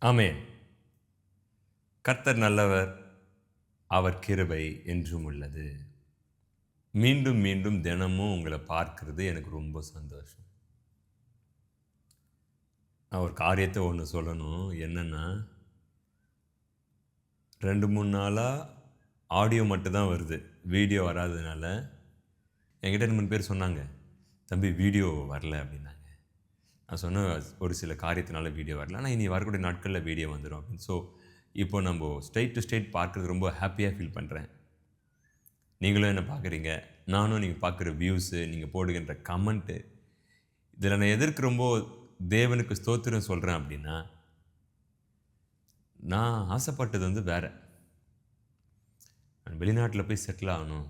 ஆமென். கர்த்தர் நல்லவர். அவர் கிருபை என்றும் உள்ளது. மீண்டும், மீண்டும் தினமும் உங்கள பார்க்கிறது எனக்கு ரொம்ப சந்தோஷம். நான் ஒரு காரியத்த ஒண்ணு சொல்லணும். என்னன்னா, 2, 3 நாளா ஆடியோ மட்டும் தான் வருது. வீடியோ வராததுனால, என்கிட்ட 2, 3 பேர் சொன்னாங்க, "தம்பி வீடியோ வரல" அப்படின்னாங்க. நான் சொன்னேன், "ஒரு சில காரியத்தினால வீடியோ வரல. ஆனா இனி வரக்கூடிய நாட்கள்ல வீடியோ வந்துரும்" அப்படின்னு. ஸோ, இப்போ நம்ப ஸ்ட்ரெயிட் டு ஸ்ட்ரெயிட் பார்க்கிறது ரொம்ப ஹேப்பியா ஃபீல் பண்றேன். நீங்களும் என்ன பார்க்குறீங்க. நானும் நீங்க பார்க்குற வியூஸு, நீங்க போடுகின்ற கமெண்ட்டு, இதில நான் எதற்கு ரொம்ப தேவனுக்கு ஸ்தோத்திரம் சொல்றேன் அப்படின்னா, நான் ஆசைப்பட்டது வந்து வேற. நான் வெளிநாட்டில போய் செட்டில் ஆகணும்.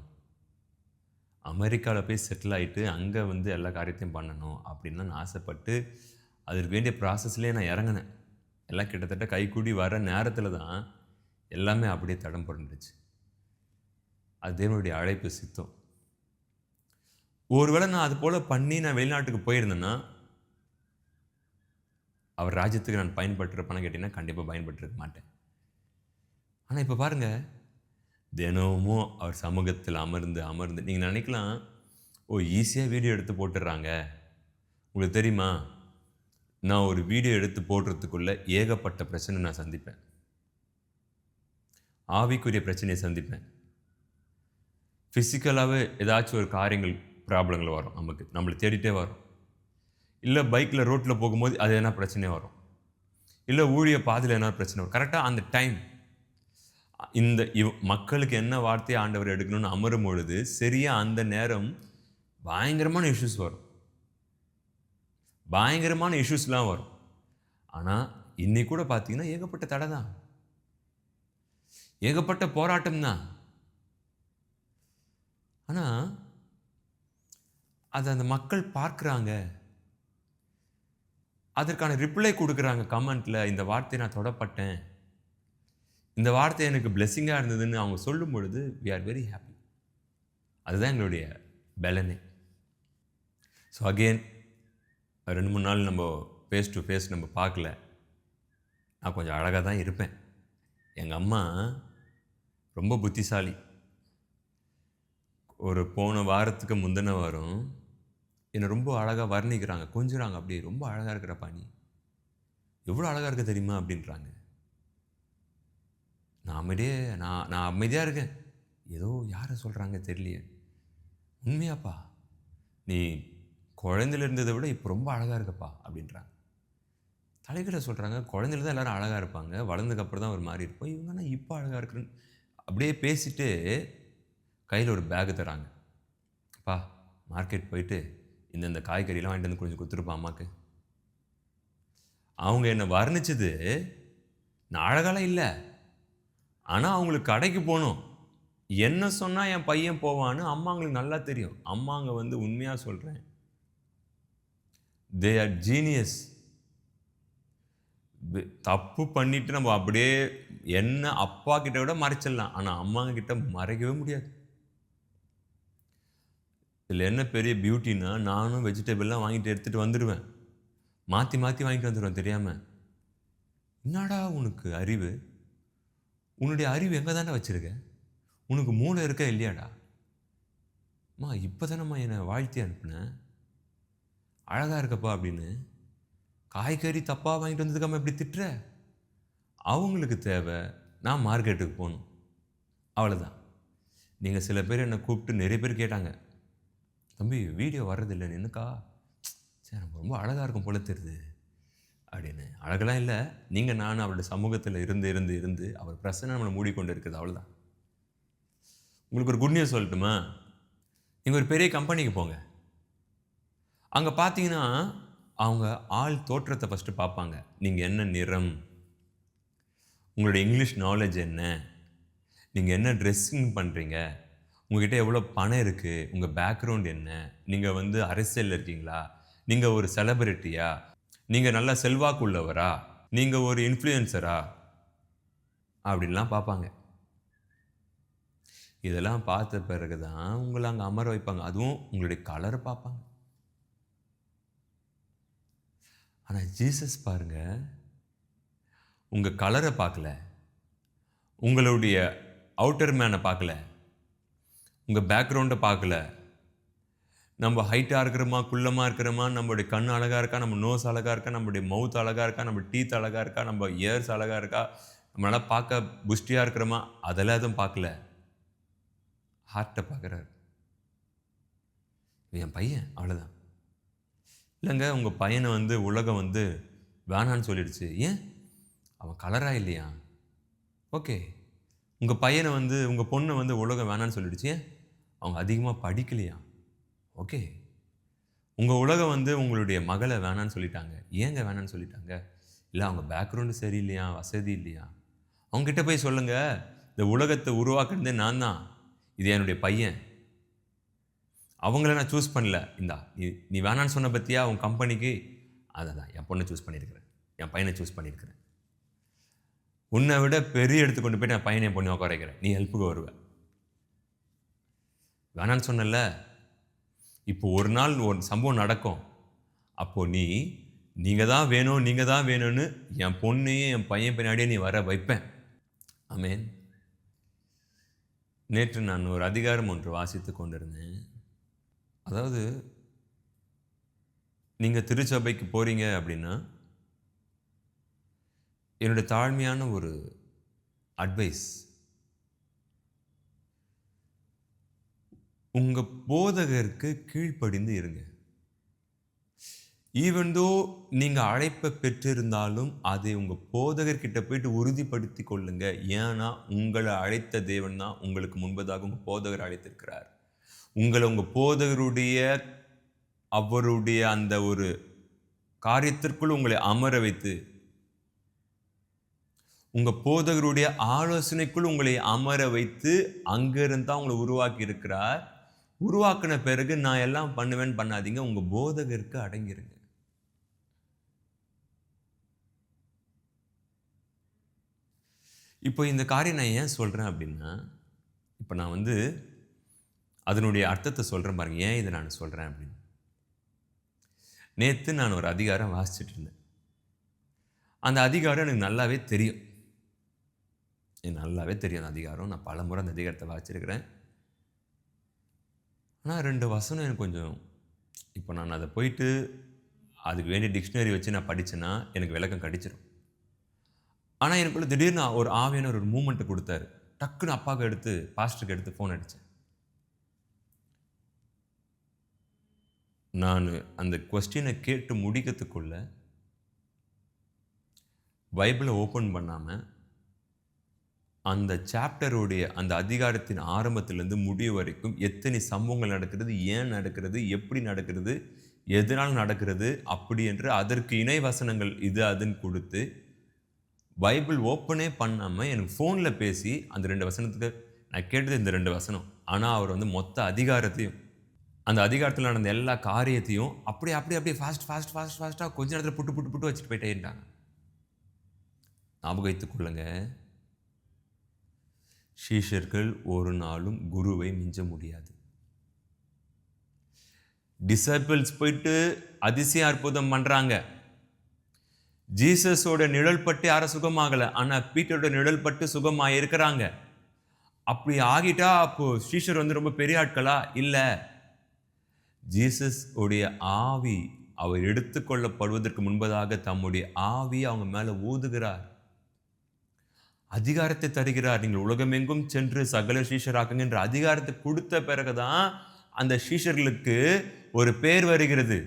அமெரிக்கால போய் செட்டில் ஆயிட்டு, அங்க வந்து எல்லா காரியத்தையும் பண்ணணும் அப்படின்னு நான் ஆசைப்பட்டு, அதற்கு வேண்டிய ப்ராசஸ்லயே நான் இறங்குனேன். எல்லாம் கிட்டத்தட்ட கைகூடி வர நேரத்தில தான், எல்லாமே அப்படியே தடம் புரண்டுருச்சு. அது தேவனுடைய அழைப்பு, சித்தம். ஒருவேளை நான் அது போல பண்ணி நான் வெளிநாட்டுக்கு போயிருந்தேன்னா, அவர் ராஜ்யத்துக்கு நான் பயன்பட்டுருப்பேனான்னு கேட்டீங்கன்னா, கண்டிப்பா பயன்பட்டுருக்க மாட்டேன். ஆனா இப்ப பாருங்க, தினமும் அவர் சமூகத்தில் அமர்ந்து, அமர்ந்து நீங்க நினைக்கலாம், "ஓ! ஈஸியா வீடியோ எடுத்து போட்டுர்றாங்க." உங்களுக்கு தெரியுமா? நான் ஒரு வீடியோ எடுத்து போடுறதுக்குள்ள ஏகப்பட்ட பிரச்சனை நான் சந்திப்பேன். ஆவிக்குரிய பிரச்சனைய சந்திப்பேன். பிசிக்கலாவே ஏதாச்சும் ஒரு காரியங்கள், ப்ராப்ளங்கள் வரும் நமக்கு. நம்மள தேடிட்டே வரும். இல்ல பைக்ல ரோட்ல போகும்போது அது எதனா பிரச்சனை வரும். இல்ல ஊழிய பாதையில எதனா பிரச்சனை வரும். கரெக்ட்டா அந்த டைம் இந்த மக்களுக்கு என்ன வார்த்தைய ஆண்டவர் எடுக்கணும்னு அமரும் பொழுது, சரியா அந்த நேரம் பயங்கரமான இஷ்யூஸ் வரும். பயங்கரமான இஷ்யூஸ்லாம் வரும். ஆனா, இன்னைக்கு கூட பார்த்தீங்கன்னா, ஏகப்பட்ட தடை தான். ஏகப்பட்ட போராட்டம் தான். ஆனா, அத அந்த மக்கள் பார்க்குறாங்க. அதற்கான ரிப்ளை குடுக்குறாங்க கமெண்ட்ல. இந்த வார்த்தைய நான் தொடப்பட்டேன். இந்த வார்த்தை எனக்கு பிளெஸ்ஸிங்கா இருந்ததுன்னு அவங்க சொல்லும் பொழுது, வி ஆர் வெரி ஹேப்பி. அதுதான் எங்களுடைய பெலனே. ஸோ அகைன் 2, 3 நாள் நம்ம ஃபேஸ் டு ஃபேஸ் நம்ம பார்க்கல. நான் கொஞ்சம் அழகா தான் இருப்பேன். எங்க அம்மா ரொம்ப புத்திசாலி. ஒரு போன வாரத்துக்கு முந்தின வாரம், என்ன ரொம்ப அழகா வர்ணிக்கிறாங்க. கொஞ்சுறாங்க அப்படியே. "ரொம்ப அழகா இருக்கிறப்பா நீ. எவ்வளோ அழகா இருக்க தெரியுமா?" அப்படின்றாங்க. நான் அமைதியே நான் நான் அமைதியா இருக்கேன். ஏதோ யார சொல்றாங்க தெரியலையே. "உண்மையாப்பா? நீ குழந்தையில இருந்தத விட இப்ப ரொம்ப அழகா இருக்கப்பா" அப்படின்றாங்க. தலைகீழ சொல்றாங்க. குழந்தையில தான் எல்லாரும் அழகா இருப்பாங்க. வளர்ந்ததுக்கு அப்புறம் தான் ஒரு மாரி இருப்போம். இவங்க என்ன இப்ப அழகா இருக்குன்னு அப்படியே பேசிட்டு கையில ஒரு பேக் தராங்க. "அப்பா மார்க்கெட் போயிட்டு இந்த காய்கறிலாம் வாங்கிட்டு வந்து கொஞ்சம் குடுத்துருப்பா அம்மாக்கு." அவங்க என்ன வர்ணிச்சது, நான் அழகாலாம் இல்ல. ஆனா அவங்களுக்கு கடைக்கு போணும். என்ன சொன்னா என் பையன் போவான்னு அம்மாங்களுக்கு நல்லா தெரியும். அம்மாங்க வந்து உண்மையா சொல்றேன். They are genius. தப்பு பண்ணிட்டு நம்ம அப்படியே என்ன அப்பா கிட்ட விட மறைச்சிடலாம். ஆனா அம்மாங்க கிட்ட மறைக்கவே முடியாது. இதுல என்ன பெரிய பியூட்டின்னா, நானும் வெஜிடபிள்லாம் வாங்கிட்டு எடுத்துட்டு வந்துருவேன். மாத்தி, மாத்தி வாங்கிட்டு வந்துருவேன் தெரியாம. "என்னடா உனக்கு அறிவு? உன்னுடைய அறிவு எங்க தான்டா வச்சிருக்க? உனக்கு மூளை இருக்கா இல்லையாடா? அம்மா இப்ப தானம்மா என்ன வாழ்த்தி அனுப்புன. அழகா இருக்கப்பா" அப்படின்னு. காய்கறி தப்பா வாங்கிட்டு வந்ததுக்கு இப்படி திட்டுற? அவங்களுக்கு தேவை, நான் மார்க்கெட்டுக்கு போணும். அவ்வளதான். நீங்க சில பேர் என்ன கூப்பிட்டு நெறைய பேர் கேட்டாங்க. "தம்பி வீடியோ வர்றதில்ல. என்னக்கா?" "ச்சே நம்ம ரொம்ப அழகா இருக்கும் போல தெரியுது." அப்படின்னு. அழகெல்லாம் இல்ல. நீங்க நானும் அவருடைய சமூகத்தில இருந்து, இருந்து, இருந்து அவர் பிரசன்னம் நம்மள மூடிக்கொண்டு இருக்குது. அவ்வளதான். உங்களுக்கு ஒரு குட் நியூஸ் சொல்லட்டுமா? நீங்க ஒரு பெரிய கம்பெனிக்கு போங்க. அங்க பார்த்தீங்கன்னா, அவங்க ஆள் தோற்றத்த ஃபர்ஸ்ட்டு பார்ப்பாங்க. நீங்க என்ன நிறம்? உங்களுடைய இங்கிலீஷ் நாலேட்ஜ் என்ன? நீங்க என்ன ட்ரெஸ்ஸிங் பண்றீங்க? உங்ககிட்ட எவ்வளோ பணம் இருக்கு? உங்க பேக்ரவுண்ட் என்ன? நீங்க வந்து அரசியல்ல இருக்கீங்களா? நீங்க ஒரு செலிபிரிட்டியா? நீங்க நல்ல செல்வாக்கு உள்ளவரா? நீங்க ஒரு இன்ஃப்ளூயன்சரா? அப்படின்லாம் பார்ப்பாங்க. இதெல்லாம் பார்த்த பிறகு தான் உங்கள அங்க அமர வைப்பாங்க. அதுவும் உங்களுடைய கலர பார்ப்பாங்க. ஆனா ஜீசஸ் பாருங்க, உங்கள் கலரை பார்க்கல, உங்களுடைய அவுட்டர் மேனை பார்க்கல, உங்கள் பேக்ரவுண்டை பார்க்கல. நம்ம ஹைட்டாக இருக்கிறோமா, குள்ளமாக இருக்கிறோமா, நம்மளுடைய கண் அழகாக இருக்கா, நம்ம நோஸ் அழகாக இருக்கா, நம்மளுடைய மவுத் அழகாக இருக்கா, நம்ம டீத் அழகாக இருக்கா, நம்ம இயர்ஸ் அழகாக இருக்கா, நம்மளால் பார்க்க புஷ்டியாக இருக்கிறோமா, அதெல்லாம் எதுவும் பார்க்கல. ஹார்ட்டை பார்க்குறாரு. என் பையன் அவ்வளோதான். இல்லைங்க, உங்கள் பையனை உலகம் வேணான்னு சொல்லிடுச்சு. ஏன்? அவன் கலராக இல்லையா? ஓகே. உங்கள் பையனை உங்கள் பொண்ணை உலகம் வேணான்னு சொல்லிடுச்சு. ஏன்? அவங்க அதிகமாக படிக்கலையா? ஓகே. உங்கள் உலகம் உங்களுடைய மகளை வேணான்னு சொல்லிட்டாங்க. ஏங்க வேணான்னு சொல்லிட்டாங்க? இல்லை, அவங்க பேக்ரவுண்டு சரியில்லையா, வசதி இல்லையா? அவங்ககிட்ட போய் சொல்லுங்கள், இந்த உலகத்தை உருவாக்குறதே நான் தான், இது என்னுடைய பையன், அவங்கள நான் சூஸ் பண்ணல. இந்தா நீ வேணான்னு சொன்ன பற்றியா உன் கம்பெனிக்கு, அதை தான் என் பொண்ணை சூஸ் பண்ணியிருக்கிறேன், என் பையனை சூஸ் பண்ணியிருக்கிறேன். உன்னை விட பெரிய எடுத்து கொண்டு போய்ட்டு என் பையனை என் பொண்ணை உட்கார வைக்கிறேன், நீ ஹெல்ப்புக்கு வருவேன். வேணான்னு சொன்னல. இப்போ ஒரு நாள் ஒரு சம்பவம் நடக்கும். அப்போது நீங்கள் தான் வேணும், நீங்கள் தான் வேணும்னு என் பொண்ணையும் என் பையன் பின்னாடியே நீ வர வைப்பேன். ஆமென். நேற்று நான் ஒரு அதிகாரம் ஒன்று வாசித்து கொண்டிருந்தேன். அதாவது, நீங்கள் திருச்சபைக்கு போகிறீங்க அப்படின்னா, என்னுடைய தாழ்மையான ஒரு அட்வைஸ், உங்கள் போதகருக்கு கீழ்ப்படிந்து இருங்க. ஈவன் தோ நீங்கள் அழைப்பை பெற்றிருந்தாலும் அதை உங்கள் போதகர்கிட்ட போயிட்டு உறுதிப்படுத்தி கொள்ளுங்க. ஏன்னா உங்களை அழைத்த தேவன் தான் உங்களுக்கு முன்பதாக உங்கள் போதகர் அழைத்திருக்கிறார். உங்களை உங்கள் போதகருடைய அவருடைய அந்த ஒரு காரியத்திற்குள் உங்களை அமர வைத்து, உங்கள் போதகருடைய ஆலோசனைக்குள் உங்களை அமர வைத்து அங்கிருந்து தான் உங்களை உருவாக்கி இருக்கிறார். உருவாக்கின பிறகு நான் எல்லாம் பண்ணுவேன்னு பண்ணாதீங்க, உங்கள் போதகருக்கு அடங்கிருங்க. இப்போ இந்த காரியம் நான் ஏன் சொல்கிறேன் அப்படின்னா, இப்போ நான் அதனுடைய அர்த்தத்தை சொல்கிறேன் பாருங்க, ஏன் இதை நான் சொல்கிறேன் அப்படின்னு. நேற்று நான் ஒரு அதிகாரம் வாசிச்சுட்டு இருந்தேன். அந்த அதிகாரம் எனக்கு நல்லாவே தெரியும். அந்த அதிகாரம் நான் பல முறை அந்த அதிகாரத்தை வாசிச்சிருக்கிறேன். ஆனால் 2 வசனம் எனக்கு கொஞ்சம், இப்போ நான் அதை போயிட்டு அதுக்கு வேண்டிய டிக்ஷனரி வச்சு நான் படித்தேன்னா எனக்கு விளக்கம் கிடைச்சிடும். ஆனால் எனக்குள்ள திடீர்னு ஒரு ஆவியானவர் ஒரு மூமெண்ட்டை கொடுத்தாரு. டக்குன்னு அப்பாவுக்கு பாஸ்டருக்கு எடுத்து ஃபோன் அடித்தேன். நான் அந்த கொஸ்டினை கேட்டு முடிக்கிறதுக்குள்ள பைபிளை ஓப்பன் பண்ணாமல் அந்த சாப்டருடைய அந்த அதிகாரத்தின் ஆரம்பத்திலேருந்து முடிவு வரைக்கும் எத்தனை சம்பவங்கள் நடக்கிறது, ஏன் நடக்கிறது, எப்படி நடக்கிறது, எதனால் நடக்கிறது அப்படி என்று அதற்கு இணை வசனங்கள் இது அதுன்னு கொடுத்து பைபிள் ஓப்பனே பண்ணாமல் எனக்கு ஃபோனில் பேசி அந்த 2 வசனத்துக்கு நான் கேட்டது இந்த 2 வசனம். ஆனால் அவர் மொத்த அதிகாரத்தையும் அந்த அதிகாரத்தில் நடந்த எல்லா காரியத்தையும் அப்படியே ஃபாஸ்ட்டாக கொஞ்ச நேரத்தில் புட்டு வச்சுட்டு போயிட்டே இருந்தாங்க. ஞாபகம் வைத்துக் கொள்ளுங்க, சீஷர்கள் ஒரு நாளும் குருவை மிஞ்ச முடியாது. டிசைபிள்ஸ் போயிட்டு அதிசய அற்புதம் பண்ணுறாங்க. ஜீசஸோட நிழல் பட்டு யாரும் சுகமாகலை, ஆனால் பீட்டரோட நிழல் பட்டு சுகமாக இருக்கிறாங்க. அப்படி ஆகிட்டா அப்போ சீஷர் ரொம்ப பெரிய ஆட்களா? இல்லை. ஜீசஸ் உடைய ஆவி அவர் எடுத்துக்கொள்ளப்படுவதற்கு முன்பதாக தம்முடைய ஆவி அவங்க மேலே ஊதுகிறார், அதிகாரத்தை தருகிறார். நீங்கள் உலகமெங்கும் சென்று சகல சீஷராக்குங்க என்ற அதிகாரத்தை கொடுத்த பிறகுதான் அந்த சீஷர்களுக்கு ஒரு பேர் வருகிறது,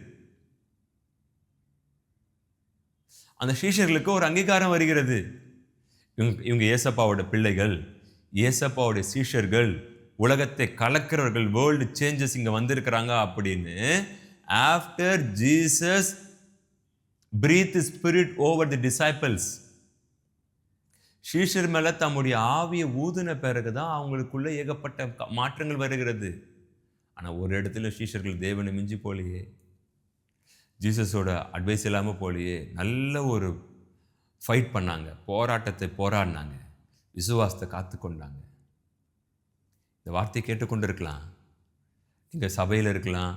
அந்த சீஷர்களுக்கு ஒரு அங்கீகாரம் வருகிறது. இவங்க ஏசப்பாவோட பிள்ளைகள், ஏசப்பாவோட சீஷர்கள், உலகத்தை கலக்கிறவர்கள், வேர்ல்டு சேஞ்சஸ் இங்கே வந்திருக்கிறாங்க அப்படின்னு. After Jesus breathe spirit over the disciples, சீஷர் மேலே தம்முடைய ஆவியை ஊதின பிறகுதான் அவங்களுக்குள்ள ஏகப்பட்ட மாற்றங்கள் வருகிறது. ஆனால் ஒரு இடத்துல சீஷர்கள் தேவனை மிஞ்சி போலையே, ஜீசஸோட அட்வைஸ் இல்லாமல் போலையே, நல்ல ஒரு ஃபைட் பண்ணாங்க, போராடினாங்க, விசுவாசத்தை காத்து கொண்டாங்க. இந்த வார்த்தையை கேட்டுக்கொண்டு இருக்கலாம், நீங்கள் சபையில் இருக்கலாம்,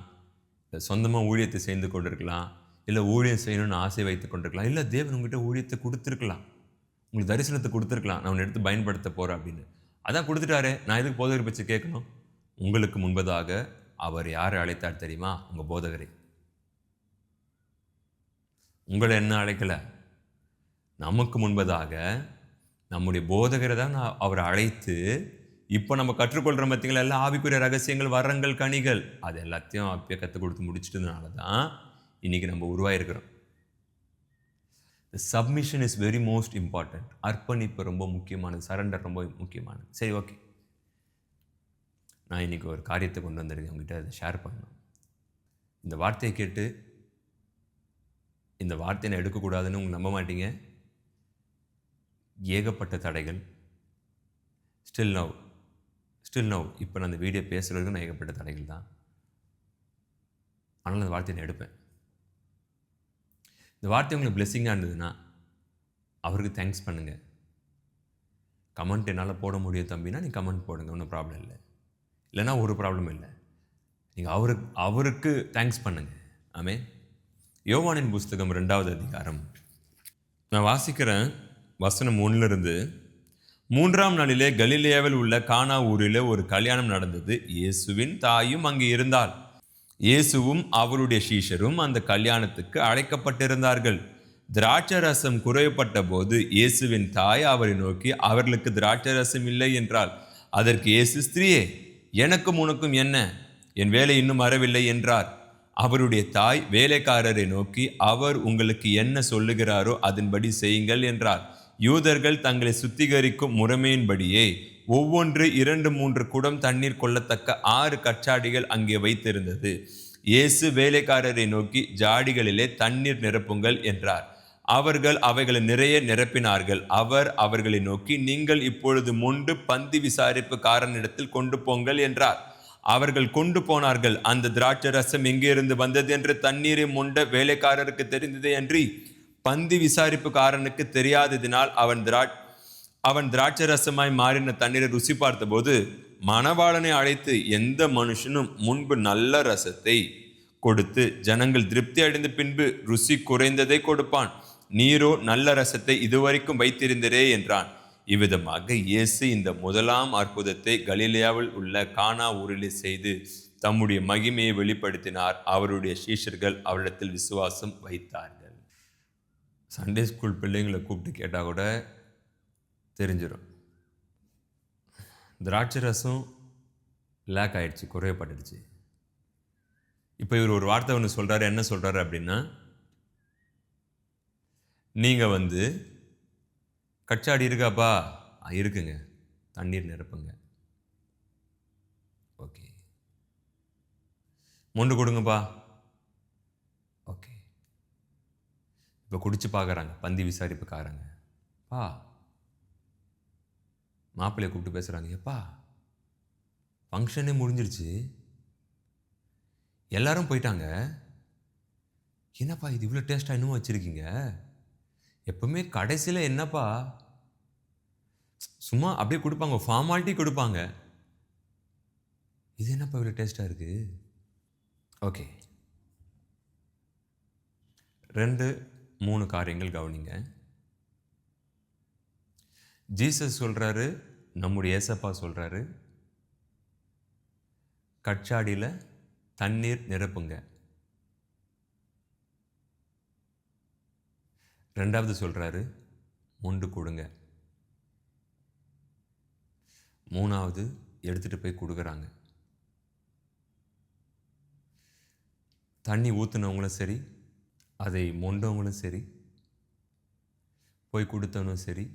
இல்லை சொந்தமாக ஊழியத்தை செய்து கொண்டு இருக்கலாம், இல்லை ஊழியம் செய்யணும்னு ஆசை வைத்து கொண்டிருக்கலாம், இல்லை தேவன் உங்கள்கிட்ட ஊழியத்தை கொடுத்துருக்கலாம். உங்களுக்கு தரிசனத்தை கொடுத்துருக்கலாம், நான் உன்னை எடுத்து பயன்படுத்த போகிறேன் அப்படின்னு. அதான் கொடுத்துட்டாரு, நான் எதுக்கு போதகர் பேச்சு கேட்கணும்? உங்களுக்கு முன்பதாக அவர் யாரை அழைத்தார் தெரியுமா? உங்கள் போதகரை. உங்களை என்ன அழைக்கலை, நமக்கு முன்பதாக நம்முடைய போதகரை தான் அவரை அழைத்து, இப்போ நம்ம கற்றுக்கொள்கிற மத்திகள் எல்லாம் ஆவிக்குரிய ரகசியங்கள், வரங்கள், கனிகள், அது எல்லாத்தையும் அப்பயே கற்றுக் கொடுத்து முடிச்சிட்டதுனால தான் இன்றைக்கி நம்ம உருவாயிருக்கிறோம். The submission is very most important. அர்ப்பணிப்பு ரொம்ப முக்கியமானது, சரண்டர் ரொம்ப முக்கியமானது. சரி, ஓகே, நான் இன்றைக்கி ஒரு காரியத்தை கொண்டு வந்திருக்கேன், உங்ககிட்ட அதை ஷேர் பண்ணணும். இந்த வார்த்தையை கேட்டு இந்த வார்த்தையை நான் எடுக்கக்கூடாதுன்னு உங்களுக்கு நம்ப மாட்டீங்க. ஏகப்பட்ட தடைகள், ஸ்டில் நவ் இப்போ நான் அந்த வீடியோ பேசுகிறதுக்கு நான் ஏகப்பட்ட தடைகள் தான். ஆனால் அந்த வார்த்தையை நான் எடுப்பேன். இந்த வார்த்தை உங்களுக்கு பிளெஸ்ஸிங்காக இருந்ததுன்னா அவருக்கு தேங்க்ஸ் பண்ணுங்கள். கமெண்ட் என்னால் போட முடியும் தம்பினா நீங்கள் கமெண்ட் போடுங்க, ஒன்றும் ப்ராப்ளம் இல்லை. இல்லைன்னா ஒரு ப்ராப்ளம் இல்லை, நீங்கள் அவருக்கு தேங்க்ஸ் பண்ணுங்கள். ஆமே. யோவானின் புஸ்தகம் 2வது அதிகாரம் நான் வாசிக்கிறேன். வசனம் 1 3ஆம் நாளிலே கலிலேயாவில் உள்ள கானா ஊரிலே ஒரு கல்யாணம் நடந்தது. இயேசுவின் தாயும் அங்கே இருந்தாள். இயேசுவும் அவருடைய சீஷரும் அந்த கல்யாணத்துக்கு அழைக்கப்பட்டிருந்தார்கள். திராட்சை ரசம் குறைப்பட்ட போது இயேசுவின் தாய் அவரை நோக்கி, அவர்களுக்கு திராட்சை ரசம் இல்லை என்றாள். அதற்கு இயேசு, ஸ்திரீயே, எனக்கும் உனக்கும் என்ன? என் வேலை இன்னும் வரவில்லை என்றார். அவருடைய தாய் வேலைக்காரரை நோக்கி, அவர் உங்களுக்கு என்ன சொல்லுகிறாரோ அதன்படி செய்யுங்கள் என்றார். யூதர்கள் தங்களை சுத்திகரிக்கும் முறைமையின்படியே ஒவ்வொன்று 2-3 குடம் தண்ணீர் கொள்ளத்தக்க 6 கச்சாடிகள் அங்கே வைத்திருந்தது. இயேசு வேலைக்காரரை நோக்கி, ஜாடிகளிலே தண்ணீர் நிரப்புங்கள் என்றார். அவர்கள் அவைகளை நிறைய நிரப்பினார்கள். அவர் அவர்களை நோக்கி, நீங்கள் இப்பொழுது மொண்டு பந்தி விசாரிப்புக்காரனிடத்தில் கொண்டு போங்கள் என்றார். அவர்கள் கொண்டு போனார்கள். அந்த திராட்சை ரசம் எங்கிருந்து வந்தது என்று தண்ணீரை மொண்ட வேலைக்காரருக்கு தெரிந்ததே அன்றி பந்தி விசாரிப்புக்காரனுக்கு தெரியாததினால் அவன் திராட்சை ரசமாய் மாறின தண்ணீரை ருசி பார்த்தபோது மணவாளனை அழைத்து, எந்த மனுஷனும் முன்பு நல்ல ரசத்தை கொடுத்து ஜனங்கள் திருப்தி அடைந்த பின்பு ருசி குறைந்ததை கொடுப்பான். நீரோ நல்ல ரசத்தை இதுவரைக்கும் வைத்திருந்தரே என்றான். இவ்விதமாக இயேசு இந்த முதலாம் அற்புதத்தை கலிலேயாவில் உள்ள கானா ஊரிலே செய்து தம்முடைய மகிமையை வெளிப்படுத்தினார். அவருடைய சீஷர்கள் அவரிடத்தில் விசுவாசம் வைத்தார்கள். சண்டே ஸ்கூல் பிள்ளைங்களை கூப்பிட்டு கேட்டால் கூட தெரிஞ்சிடும். திராட்சை ரசம் லேக் ஆயிடுச்சு, குறையப்பட்டுடுச்சு. இப்போ இவர் ஒரு வார்த்தை ஒன்று சொல்கிறாரு. என்ன சொல்கிறாரு அப்படின்னா, நீங்கள் கச்சாடி இருக்காப்பா? இருக்குங்க, தண்ணீர் நிரப்புங்க. ஓகே. மொண்டு கொடுங்கப்பா. ஓகே. இப்போ குடிச்சு பார்க்குறாங்க பந்தி விசாரிப்புக்காரங்க. பா, மாப்பிள்ளையை கூப்பிட்டு பேசுகிறாங்க. எப்பா, ஃபங்க்ஷனே முடிஞ்சிருச்சு, எல்லாரும் போயிட்டாங்க, என்னப்பா இது இவ்வளோ டேஸ்ட்டாக இன்னும் வச்சுருக்கீங்க? எப்பவுமே கடைசியில் என்னப்பா சும்மா அப்படியே கொடுப்பாங்க, ஃபார்மாலிட்டி கொடுப்பாங்க, இது என்னப்பா இவ்வளோ டேஸ்ட்டாக இருக்குது? ஓகே, 2-3 காரியங்கள் கவனிங்க. ஜீசஸ் சொல்கிறாரு, நம்முடைய ஏசப்பா சொல்கிறாரு, கச்சாடியில் தண்ணீர் நிரப்புங்க. 2வது சொல்கிறாரு, மொண்டு கொடுங்க. 3வது எடுத்துகிட்டு போய் கொடுக்குறாங்க. தண்ணி ஊற்றுனவங்களும் சரி, அதை மொண்டவங்களும் சரி, போய் கொடுத்தவனும் சரி,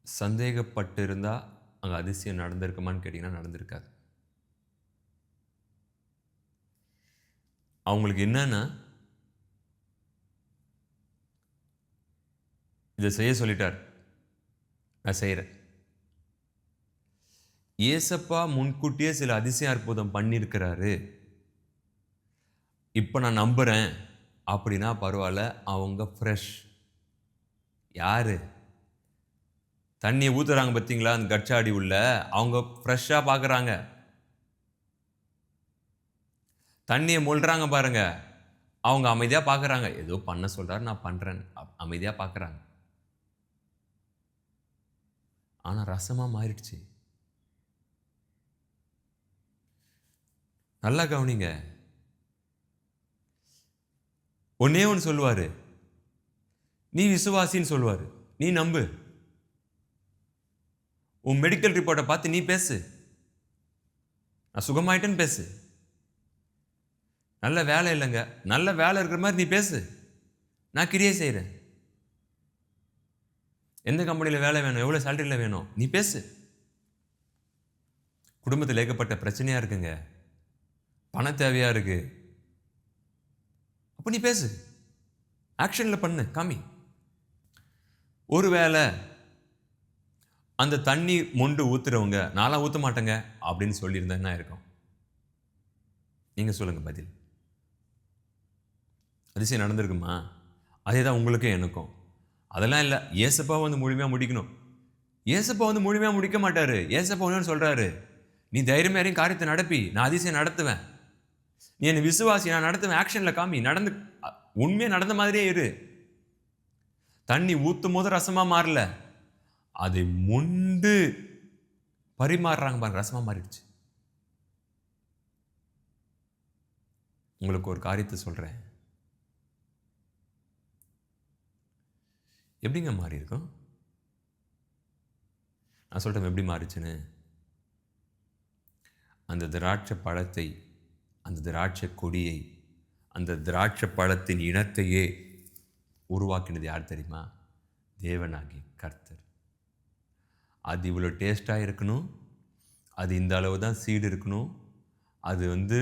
சந்தேகப்பட்டு இருந்தால் அங்கே அதிசயம் நடந்திருக்குமான்னு கேட்டிங்கன்னா நடந்திருக்காது. அவங்களுக்கு என்னன்னா, இதை செய்ய சொல்லிட்டார், நான் செய்கிறேன். ஏசப்பா முன்கூட்டியே சில அதிசய அற்புதம் பண்ணியிருக்கிறாரு, இப்போ நான் நம்புகிறேன் அப்படின்னா பரவாயில்ல. அவங்க ஃப்ரெஷ். யார் தண்ணியை ஊற்றுறாங்க பார்த்தீங்களா அந்த கச்சாடி உள்ள, அவங்க ஃப்ரெஷ்ஷாக பார்க்குறாங்க. தண்ணியை மொள்றாங்க பாருங்க, அவங்க அமைதியாக பார்க்குறாங்க. ஏதோ பண்ண சொல்கிறாரு, நான் பண்ணுறேன். அமைதியாக பார்க்குறாங்க. ஆனால் ரசமாக மாறிடுச்சு. நல்லா கவனிங்க. ஒன்னே ஒன்று சொல்லுவார், நீ விசுவாசின்னு சொல்லுவார். நீ நம்பு. உன் மெடிக்கல் ரிப்போர்ட்டை பார்த்து நீ பேசு. நான் சுகமாயிட்டேன்னு பேசு. நல்ல வேலை இல்லைங்க, நல்ல வேலை இருக்கிற மாதிரி நீ பேசு. நான் கிரியை செய்கிறேன். எந்த கம்பெனியில் வேலை வேணும், எவ்வளோ சேலரியில் வேணும், நீ பேசு. குடும்பத்தில் ஏகப்பட்ட பிரச்சனையாக இருக்குங்க, பண தேவையாக இருக்கு, அப்போ நீ பேசு. ஆக்ஷனில் பண்ணு, காமி. ஒருவேளை அந்த தண்ணி மொண்டு ஊத்துறவங்க நான்லாம் ஊற்ற மாட்டேங்க அப்படின்னு சொல்லியிருந்தா என்ன இருக்கும்? நீங்கள் சொல்லுங்கள் பதில். அதிசயம் நடந்திருக்குமா? அதே தான் உங்களுக்கும் எனக்கும். அதெல்லாம் இல்லை, ஏசப்பா வந்து முழுமையாக முடிக்கணும். ஏசப்பா வந்து முழுமையாக முடிக்க மாட்டார். ஏசப்பா ஒன்று சொல்கிறாரு, நீ தைரியமாக யாரையும் காரியத்தை நடப்பி, நான் அதிசயம் நடத்துவேன். நீ என்னை விசுவாசி, நான் நடத்துவேன். ஆக்ஷனில் காமி, நடந்து உண்மையாக நடந்த மாதிரியே இரு. தண்ணி ஊற்றும் போது ரசமாக மாறல, அதை முண்டு பரிமாறுறாங்க பாருங்க, ரசமாக மாறிடுச்சு. உங்களுக்கு ஒரு காரியத்தை சொல்கிறேன், எப்படிங்க மாறி இருக்கும்? நான் சொல்கிறேன் எப்படி மாறிச்சுன்னு. அந்த திராட்சை பழத்தை, அந்த திராட்சை கொடியை, அந்த திராட்சை பழத்தின் இனத்தையே உருவாக்கினது யார் தெரியுமா? தேவனாகி கர்த்தர். அது இவ்வளோ டேஸ்ட்டாக இருக்கணும், அது இந்த அளவு தான் சீடு இருக்கணும், அது வந்து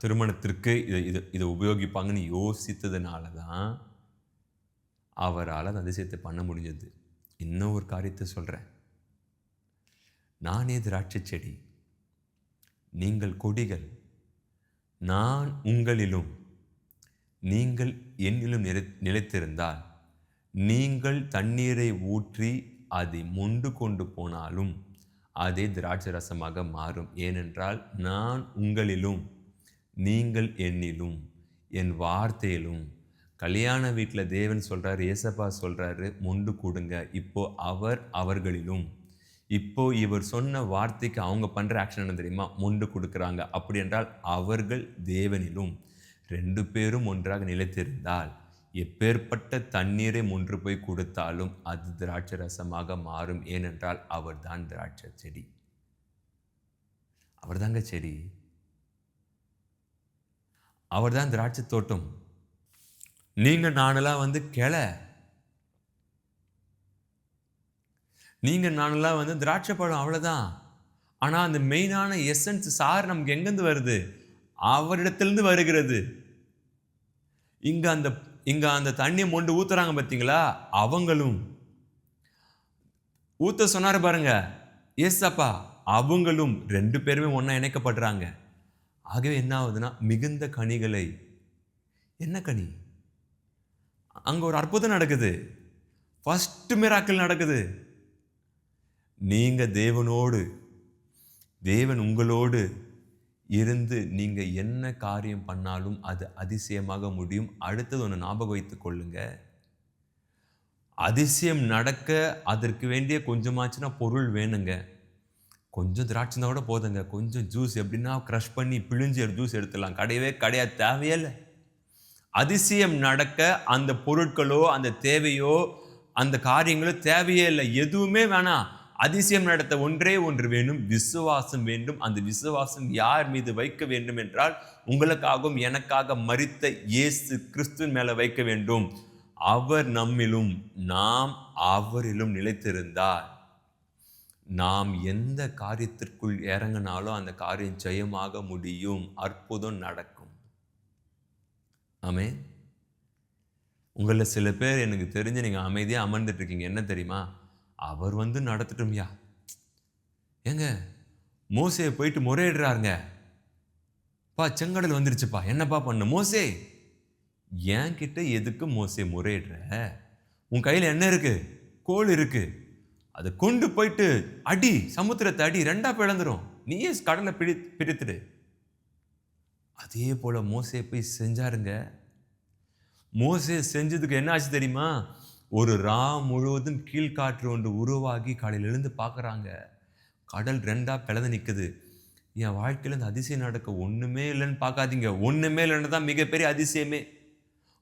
திருமணத்திற்கு இதை உபயோகிப்பாங்கன்னு யோசித்ததுனால தான் அவரால் அந்த அதிசயத்தை பண்ண முடிஞ்சது. இன்னும் ஒரு காரியத்தை சொல்கிறேன், நானே திராட்சை செடி, நீங்கள் கொடிகள். நான் உங்களிலும் நீங்கள் என்னிலும் நிலைத்திருந்தால், நீங்கள் தண்ணீரை ஊற்றி அதை மொண்டு கொண்டு போனாலும் அதே திராட்சை ரசமாக மாறும். ஏனென்றால் நான் உங்களிலும் நீங்கள் என்னிலும் என் வார்த்தையிலும். கல்யாண வீட்டில் தேவன் சொல்கிறார், ஏசப்பா சொல்கிறாரு, மொண்டு கொடுங்க. இப்போ அவர் அவர்களிலும். இப்போ இவர் சொன்ன வார்த்தைக்கு அவங்க பண்ணுற ஆக்ஷன் என்ன தெரியுமா? மொண்டு கொடுக்குறாங்க. அப்படி என்றால் அவர்கள் தேவனிலும். 2 பேரும் ஒன்றாக நிலைத்திருந்தால் எப்பேற்பட்ட தண்ணீரை மொன்று போய் கொடுத்தாலும் அது திராட்சை ரசமாக மாறும். ஏனென்றால் அவர் தான் திராட்சை செடி. அவர் தாங்க செடி, அவர் தான் திராட்சை தோட்டம். நீங்க நானெல்லாம் வந்து கிளை, நீங்க நானெல்லாம் வந்து திராட்சை பழம், அவ்வளவுதான். ஆனா அந்த மெயினான எசன்ஸ், சார் நமக்கு எங்கிருந்து வருது? அவரிடத்திலிருந்து வருகிறது. இங்க அந்த தண்ணியை மொண்டு ஊத்துறாங்க பார்த்தீங்களா, அவங்களும். ஊத்த சொன்னாரு பாருங்க ஏசப்பா, அவங்களும் 2 பேருமே ஒன்னா இணைக்கப்படுறாங்க. ஆகவே என்ன ஆகுதுன்னா, மிகுந்த கனிகளை. என்ன கனி? அங்க ஒரு அற்புதம் நடக்குது, ஃபர்ஸ்ட் மிராக்கிள் நடக்குது. நீங்க தேவனோடு, தேவன் உங்களோடு இருந்து நீங்க என்ன காரியம் பண்ணாலும் அது அதிசயமாக முடியும். அடுத்தது ஒன்று ஞாபகம் வைத்துக் கொள்ளுங்க, அதிசயம் நடக்க அதற்கு வேண்டிய கொஞ்சமாச்சுன்னா பொருள் வேணுங்க. கொஞ்சம் திராட்சை கூட போதுங்க, கொஞ்சம் ஜூஸ் எப்படின்னா க்ரஷ் பண்ணி பிழிஞ்சு ஜூஸ் எடுத்துடலாம். கிடையாது, தேவையே இல்லை. அதிசயம் நடக்க அந்த பொருட்களோ அந்த தேவையோ அந்த காரியங்களோ தேவையே இல்லை, எதுவுமே வேணாம். அதிசயம் நடத்த ஒன்றே ஒன்று வேணும், விசுவாசம் வேண்டும். அந்த விசுவாசம் யார் மீது வைக்க வேண்டும் என்றால், உங்களுக்காகவும் எனக்காக மரித்த இயேசு கிறிஸ்துவின் மேல வைக்க வேண்டும். அவர் நம்மிலும் நாம் அவரிலும் நிலைத்திருந்தால் நாம் எந்த காரியத்திற்குள் இறங்கினாலும் அந்த காரியம் ஜெயமாக முடியும், அற்புதம் நடக்கும். ஆமென். உங்களில் சில பேர் எனக்கு தெரிஞ்சு நீங்கள் அமைதியாக அமர்ந்துட்டு இருக்கீங்க. என்ன தெரியுமா? அவர் வந்து நடத்தட்டும்யா. ஏங்க, மோசே போயிட்டு முறையிடுறாருங்க, பா செங்கடல் வந்துருச்சுப்பா, என்னப்பா பண்ண மோசே? என் கிட்ட எதுக்கு மோசே முறையிடுற? உன் கையில் என்ன இருக்கு? கோல் இருக்கு, அதை கொண்டு போயிட்டு அடி, சமுத்திரத்தை அடி, 2ஆ பிளந்துரும், நீயே கடலை பிரித்துடு. அதே போல் மோசே போய் செஞ்சாருங்க. மோசே செஞ்சதுக்கு என்ன ஆச்சு தெரியுமா? ஒரு முழுவதும் கீழ்காற்று ஒன்று உருவாகி காலையில் எழுந்து பார்க்குறாங்க. கடல் 2ஆ பிளந்து நிற்குது. என் வாழ்க்கையில் இந்த அதிசயம் நடக்க ஒன்றுமே இல்லைன்னு பார்க்காதீங்க. ஒன்றுமே இல்லைன்னு தான் மிகப்பெரிய அதிசயமே.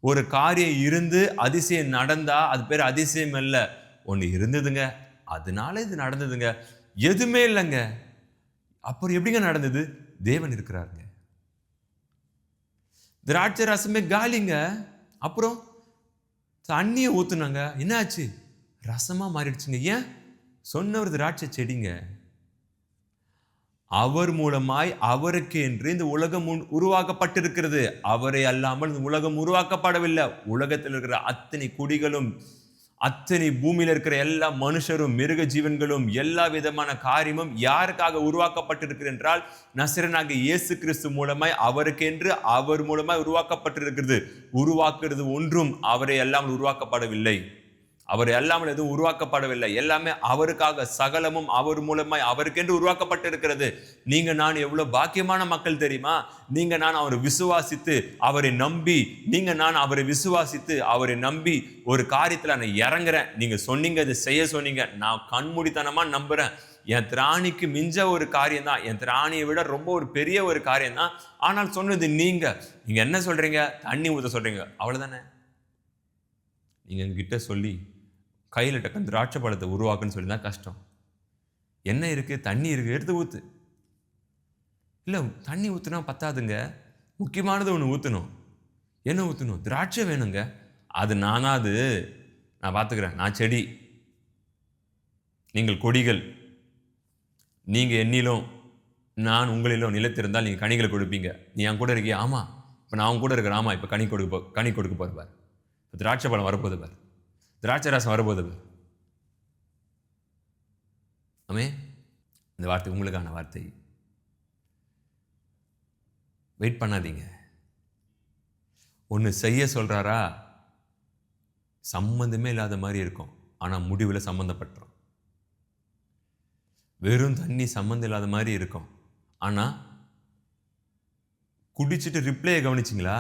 ஒரு காரியம் இருந்து அதிசயம் நடந்தா அது பேர் அதிசயம் இல்ல. ஒன்று இருந்ததுங்க, அதனால இது நடந்ததுங்க. எதுவுமே இல்லைங்க. அப்புறம் எப்படிங்க நடந்தது? தேவன் இருக்கிறாருங்க. திராட்சை ரசமே காலிங்க. அப்புறம் தண்ணியை ஊத்துனாங்க, என்ன ஆச்சு? ரசமா மாறிடுச்சுங்க. ஏன்? சொன்னவர் திராட்சை செடிங்க. அவர் மூலமாய் அவருக்கு என்று இந்த உலகம் உருவாக்கப்பட்டிருக்கிறது. அவரை அல்லாமல் இந்த உலகம் உருவாக்கப்படவில்லை. உலகத்தில் இருக்கிற அத்தனை குடிகளும், அத்தனை பூமியில இருக்கிற எல்லா மனுஷரும், மிருக ஜீவன்களும், எல்லா விதமான காரியமும் யாருக்காக உருவாக்கப்பட்டிருக்கிறது என்றால் நசரேயனாகிய இயேசு கிறிஸ்து மூலமாய் அவருக்கென்று அவர் மூலமாய் உருவாக்கப்பட்டிருக்கிறது. உருவாக்குறது ஒன்றும் அவரை அல்லாமல் உருவாக்கப்படவில்லை. அவர் எல்லாமே எதுவும் உருவாக்கப்படவில்லை. எல்லாமே அவருக்காக, சகலமும் அவர் மூலமாய் அவருக்கென்று உருவாக்கப்பட்டிருக்கிறது. நீங்க நான் எவ்வளவு பாக்கியமான மக்கள் தெரியுமா? நீங்க நான் அவரை விசுவாசித்து அவரை நம்பி, ஒரு காரியத்துல நான் இறங்குறேன். நீங்க சொன்னீங்க, அதை செய்ய சொன்னீங்க. நான் கண்மூடித்தனமா நம்புறேன். என் திராணிக்கு மிஞ்ச ஒரு காரியம் தான், என் திராணியை விட ரொம்ப ஒரு பெரிய ஒரு காரியம் தான். ஆனால் சொன்னது நீங்க என்ன சொல்றீங்க? தண்ணி ஊத்த சொல்றீங்க, அவ்வளவுதானே. நீங்க எங்ககிட்ட சொல்லி கையில் டக்குன்னு திராட்சை பழத்தை உருவாக்குன்னு சொல்லி தான் கஷ்டம். என்ன இருக்கு? தண்ணி இருக்கு, எடுத்து ஊத்து. இல்லை, தண்ணி ஊற்றுனா பத்தாதுங்க, முக்கியமானது ஒன்று ஊற்றணும். என்ன ஊற்றணும்? திராட்சை வேணுங்க. அது நான் பார்த்துக்கிறேன். நான் செடி, நீங்கள் கொடிகள். நீங்கள் என்னிலும் நான் உங்களிலும் நிலைத்திருந்தால் நீங்கள் கனிகளை கொடுப்பீங்க. நீ என் கூட இருக்கியா? ஆமாம். இப்போ நான் உன் கூட இருக்கிறேன். ஆமாம், இப்போ கனி கொடுக்க போகிறப்பார். இப்போ திராட்சை பழம் வரப்போகுது பார், திராட்சை ரசம் வரப்போகுது. ஆமே. இந்த வார்த்தை உங்களுக்கான வார்த்தை. வெயிட் பண்ணாதீங்க. ஒன்று செய்ய சொல்றாரா, சம்பந்தமே இல்லாத மாதிரி இருக்கும், ஆனால் முடிவில் சம்பந்தப்பட்டுரும். வெறும் தண்ணி சம்பந்தம் இல்லாத மாதிரி இருக்கும், ஆனால் குடிச்சிட்டு ரிப்ளையை கவனிச்சிங்களா?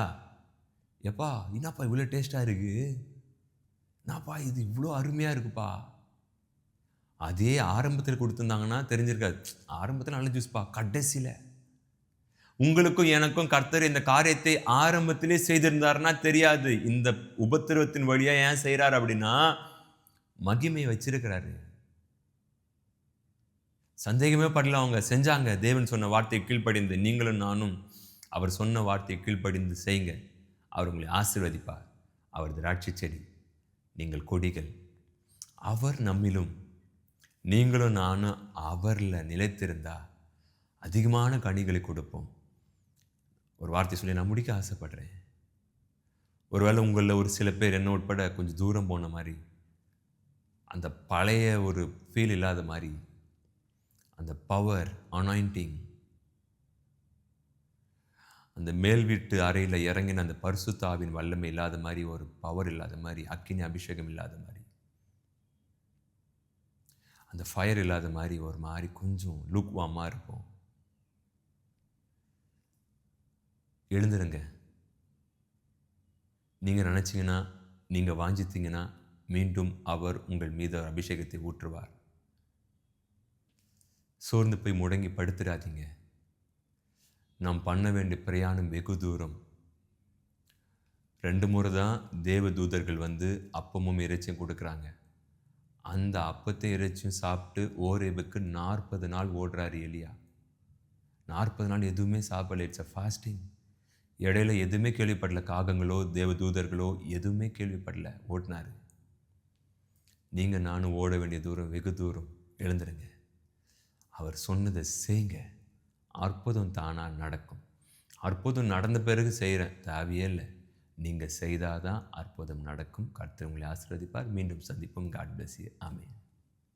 எப்பா என்னப்பா இவ்வளோ டேஸ்டாக இருக்கு, என்னப்பா இது இவ்வளோ அருமையாக இருக்குப்பா. அதே ஆரம்பத்தில் கொடுத்துருந்தாங்கன்னா தெரிஞ்சிருக்காது. ஆரம்பத்தில் நல்ல ஜூஸ்பா, கடைசியில் உங்களுக்கும் எனக்கும் கர்த்தர் இந்த காரியத்தை ஆரம்பத்திலே செய்திருந்தாருன்னா தெரியாது. இந்த உபத்திரவத்தின் வழியா ஏன் செய்கிறார் அப்படின்னா, மகிமையை வச்சிருக்கிறாரு. சந்தேகமே படல, அவங்க செஞ்சாங்க. தேவன் சொன்ன வார்த்தையை கீழ்ப்படிந்து, நீங்களும் நானும் அவர் சொன்ன வார்த்தையை கீழ்ப்படிந்து செய்யுங்க. அவர் உங்களை ஆசீர்வதிப்பார். அவர் திராட்சை செடி, நீங்கள் கொடிகள். அவர் நம்மிலும், நீங்களும் நானும் அவரில் நிலைத்திருந்தா அதிகமான கனிகளை கொடுப்போம். ஒரு வார்த்தை சொல்லி நான் முடிக்க ஆசைப்படுறேன். ஒருவேளை உங்களில் ஒரு சில பேர் என்ன உட்பட கொஞ்சம் தூரம் போன மாதிரி, அந்த பழைய ஒரு ஃபீல் இல்லாத மாதிரி, அந்த பவர் அனாயிண்டிங், அந்த மேல் வீட்டு அறையில் இறங்கின அந்த பரிசுத்த ஆவியின் வல்லமை இல்லாத மாதிரி, ஒரு பவர் இல்லாத மாதிரி, அக்கினி அபிஷேகம் இல்லாத மாதிரி, அந்த ஃபயர் இல்லாத மாதிரி, ஒரு மாதிரி கொஞ்சம் லுக்வாமாக இருக்கும். எழுந்துருங்க. நீங்கள் நினச்சிங்கன்னா, நீங்கள் வாஞ்சித்தீங்கன்னா, மீண்டும் அவர் உங்கள் மீது அபிஷேகத்தை ஊற்றுவார். சோர்ந்து போய் முடங்கி படுத்துடாதீங்க. நாம் பண்ண வேண்டிய பிரயாணம் வெகு தூரம். 2 முறை தான் தேவ தூதர்கள் வந்து அப்பமும் இறைச்சியும் கொடுக்குறாங்க. அந்த அப்பத்தை இறைச்சியும் சாப்பிட்டு ஓரேபுக்கு 40 நாள் ஓடுறாரு எலியா. 40 நாள் எதுவுமே சாப்பிடல. It's a fasting. இடையில எதுவுமே கேள்விப்படல. காகங்களோ தேவ தூதர்களோ எதுவுமே கேள்விப்படல. ஓடினாரு. நீங்கள் நானும் ஓட வேண்டிய தூரம் வெகு தூரம். எழுந்துருங்க. அவர் சொன்னதை செய்யுங்க. அற்புதம் தானாக நடக்கும். அற்புதம் நடந்த பிறகு செய்கிறேன் தேவையே இல்லை. நீங்கள் செய்தாதான் அற்புதம் நடக்கும். கர்த்தர் உங்களை ஆசீர்வதிப்பார். மீண்டும் சந்திப்போம். God bless you. ஆமென்.